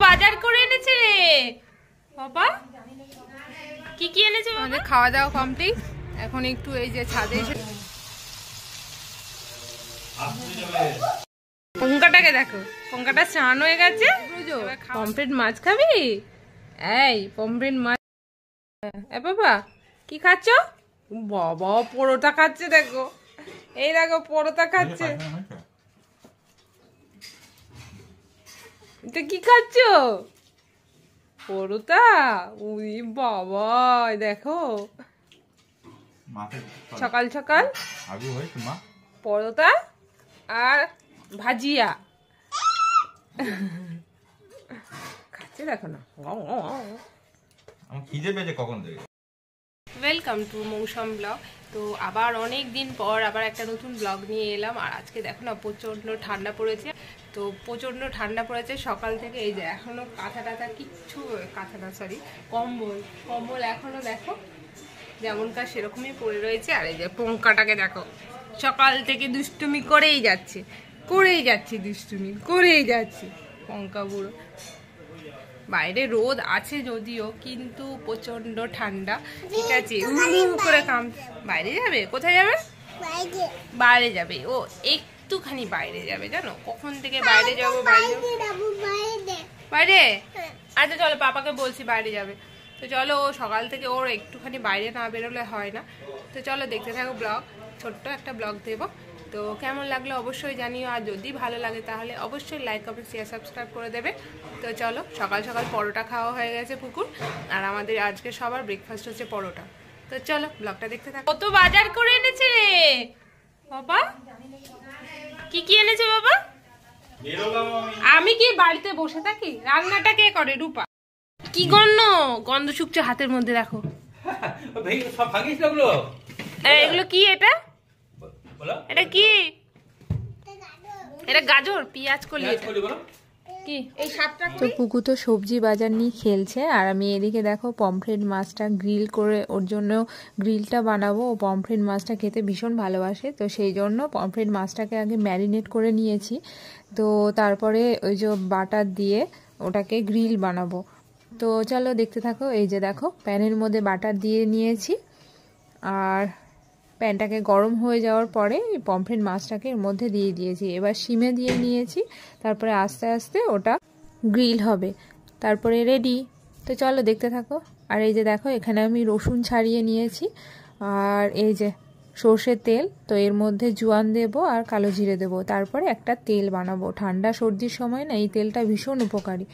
বাজার করে এনেছে রে বাবা। কি কি এনেছে? আমাদের খাওয়া দাওয়া কমপ্লিট। এখন একটু এই যে ছাদে এসে পঙ্কাটাকে দেখো, পঙ্কাটা স্নান হয়ে গেছে। পমফ্রেট মাছ খাবি? এই পমফ্রেট মাছ। এ বাবা কি খাচ্ছ? বাবা পরোটা খাচ্ছে, দেখো এই দেখো পরোটা খাচ্ছে। এটা কি খাচ্ছ? পরোটা? উই বাবা দেখো সকাল সকাল পরোটা আর ভাজিয়া খাচ্ছে, দেখো না। ওয়েলকাম টু মৌসুম ব্লগ। তো আবার অনেক দিন পর আবার একটা নতুন ব্লগ নিয়ে এলাম। আর আজকে দেখো না প্রচণ্ড ঠান্ডা পড়েছে। তো প্রচণ্ড ঠান্ডা পড়েছে সকাল থেকে। এই যে এখনো কাঁথা টাথা কিচ্ছু, কাঁথাটা সরি কম্বল কম্বল এখনো দেখো যেমনকার সেরকমই পড়ে রয়েছে। আর এই যে পঙ্কাটাকে দেখো সকাল থেকে দুষ্টুমি করেই যাচ্ছে দুষ্টুমি করেই যাচ্ছে পঙ্কা বুড়ো। বাইরে রোদ আছে যদিও, কিন্তু প্রচন্ড ঠান্ডা। ঠিক আছে করে কাম। বাইরে যাবে? কোথায় যাবে? বাইরে যাবে ও, একটুখানি বাইরে যাবে। জানো কখন থেকে বাইরে যাবো? বাইরে আচ্ছা চলো, পাপাকে বলছি বাইরে যাবে। তো চলো, ও সকাল থেকে ওর একটুখানি বাইরে না বেরোলে হয় না। তো চলো দেখতে থাকো ব্লগ। ছোট্ট একটা ব্লগ দেবো। তো কেমন লাগলো অবশ্যই জানিও। আর যদি ভালো লাগে তাহলে অবশ্যই লাইক কমেন্ট শেয়ার সাবস্ক্রাইব করে দেবে। তো চলো, সকাল সকাল পরোটা খাওয়া হয়ে গেছে পুকুর। আর আমাদের আজকে সবার ব্রেকফাস্ট হচ্ছে পরোটা। তো চলো ব্লগটা দেখতে থাকো। কত বাজার করে এনেছে রে বাবা? কি কি এনেছে বাবা? আমি কি বাড়িতে বসে থাকি? রান্নাটা কে করে? রূপা। কি গন্ধ শুকছে হাতের মধ্যে, দেখো এগুলো কি? এটা কি? এটা গাজর পেঁয়াজ কলি। কি এই সাতটা? তো পুকু তো সবজি বাজার নিয়ে খেলছে, আর আমি এদিকে দেখো পমফ্রেট মাছটা গ্রিল করে ওর জন্য গ্রিলটা বানাবো। ও পমফ্রেট মাছটা খেতে ভীষণ ভালোবাসে, তো সেই জন্য পমফ্রেট মাছটাকে আগে ম্যারিনেট করে নিয়েছি। তো তারপরে ওই যে বাটার দিয়ে ওটাকে গ্রিল বানাবো। তো চলো দেখতে থাকো। এই যে দেখো প্যানের মধ্যে বাটার দিয়ে নিয়েছি, আর প্যানটাকে গরম হয়ে যাওয়ার পরে পমফ্রেট মাছটাকে এর মধ্যে দিয়ে দিয়েছি। এবার সিমে দিয়ে নিয়েছি, তারপরে আস্তে আস্তে ওটা গ্রিল হবে, তারপরে রেডি। তো চলো দেখতে থাকো। আর এই যে দেখো এখানে আমি রসুন ছাড়িয়ে নিয়েছি, আর এই যে সর্ষের তেল। তো এর মধ্যে জোয়ান দেবো আর কালো জিরে দেবো, তারপরে একটা তেল বানাবো। ঠান্ডা সর্দির সময় না এই তেলটা ভীষণ উপকারী।